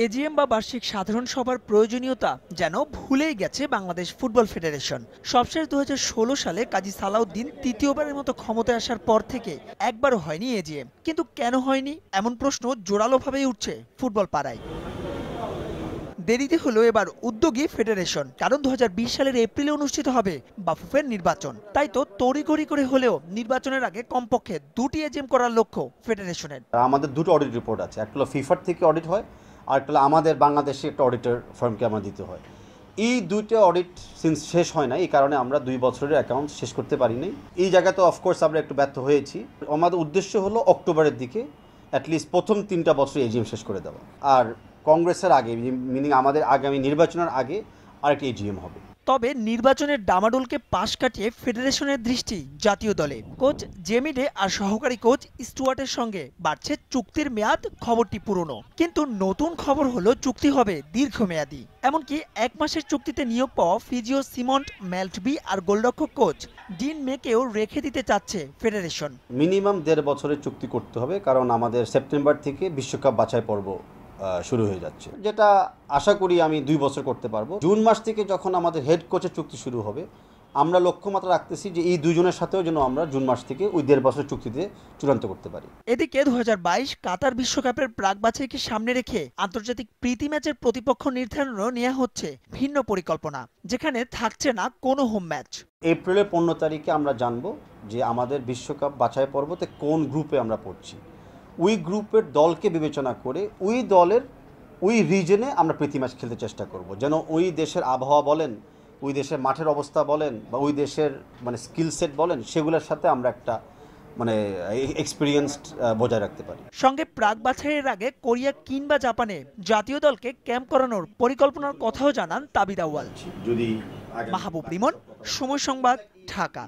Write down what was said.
AGM বা বার্ষিক সাধারণ সভার প্রয়োজনীয়তা যেন ভুলেই গেছে বাংলাদেশ ফুটবল ফেডারেশন। সবশেষ 2016 সালে কাজী সালাউদ্দিন তৃতীয়বারের মতো ক্ষমতায় আসার পর থেকে একবারও হয়নি এজিএম। কিন্তু কেন হয়নি এমন প্রশ্ন জোরালোভাবেই উঠছে ফুটবল পাড়ায়। দেরিতে হলেও এবার উদ্যোগী ফেডারেশন, কারণ 2020 সালের এপ্রিলে অনুষ্ঠিত হবে বাফুফের নির্বাচন। তাই তো তড়িঘড়ি করে হলেও নির্বাচনের আগে কমপক্ষে 2টি এজিএম করার লক্ষ্য ফেডারেশনের। আমাদের দুটো অডিট রিপোর্ট আছে, একটা হলো ফিফার থেকে অডিট হয়, আর একটা হলো আমাদের বাংলাদেশে একটা অডিটর ফার্মকে আমার দিতে হয়। এই দুইটা অডিট সিন্স শেষ হয় না, এই কারণে আমরা 2 বছরের অ্যাকাউন্ট শেষ করতে পারিনি। এই জায়গাতে অফকোর্স আমরা একটু ব্যর্থ হয়েছি। আমাদের উদ্দেশ্য হলো অক্টোবরের দিকে অ্যাটলিস্ট প্রথম 3টা বছর এজিএম শেষ করে দেওয়া, আর কংগ্রেসের আগে, মিনিং আমাদের আগামী নির্বাচনের আগে আরেকটি এজিএম হবে। তবে নির্বাচনের ডামাডোলকে পাশ কাটিয়ে ফেডারেশনের দৃষ্টি জাতীয় দলে। কোচ জেমিডে আর সহকারী কোচ স্টুয়ার্টের সঙ্গে বাড়ছে চুক্তির মেয়াদ। খবরটি পুরনো, কিন্তু নতুন খবর হলো চুক্তি হবে দীর্ঘমেয়াদী। এমনকি 1 মাসের চুক্তিতে নিয়োগ পাওয়া ফিজিও সিমন্ট মেল্টবি আর গোলরক্ষক কোচ ডিন মেকেও রেখে দিতে চাচ্ছে ফেডারেশন। মিনিমাম 1.5 বছরের চুক্তি করতে হবে, কারণ আমাদের সেপ্টেম্বর থেকে বিশ্বকাপ বাছাই পর্ব শুরু হয়ে যাচ্ছে, যেটা আশা করি আমি 2 বছর করতে পারবো। জুন মাস থেকে যখন আমাদের হেড কোচের চুক্তি শুরু হবে, আমরা লক্ষ্যমাত্রা রাখতেছি যে এই দুজনের সাথেও যেন আমরা জুন মাস থেকে ওই 1.5 বছর চুক্তিতে চূড়ান্ত করতে পারি। এদিকে 2022 কাতার বিশ্বকাপের প্রাক বাছাইকে সামনে রেখে আন্তর্জাতিক প্রীতি ম্যাচের প্রতিপক্ষ নির্ধারণও নেওয়া হচ্ছে ভিন্ন পরিকল্পনা, যেখানে থাকছে না কোনো হোম ম্যাচ। এপ্রিলের 15 তারিখে আমরা জানবো যে আমাদের বিশ্বকাপ বাছাই পর্বতে কোন গ্রুপে আমরা পড়ছি। ওই গ্রুপের দলকে বিবেচনা করে ওই দলের ওই রিজনে আমরা প্রীতি ম্যাচ খেলতে চেষ্টা করব, যেন ওই দেশের আবহাওয়া বলেন, ওই দেশের মাঠের অবস্থা বলেন, বা ওই দেশের স্কিল সেট বলেন, সেগুলোর সাথে আমরা একটা এক্সপিরিয়েন্সড বজায় রাখতে পারি। সঙ্গে প্রাক বাছাইয়ের আগে কোরিয়া কিংবা জাপানে জাতীয় দলকে ক্যাম্প করানোর পরিকল্পনার কথাও জানান তাবিদ আউয়াল। মাহবুব রিমন, সময় সংবাদ, ঢাকা।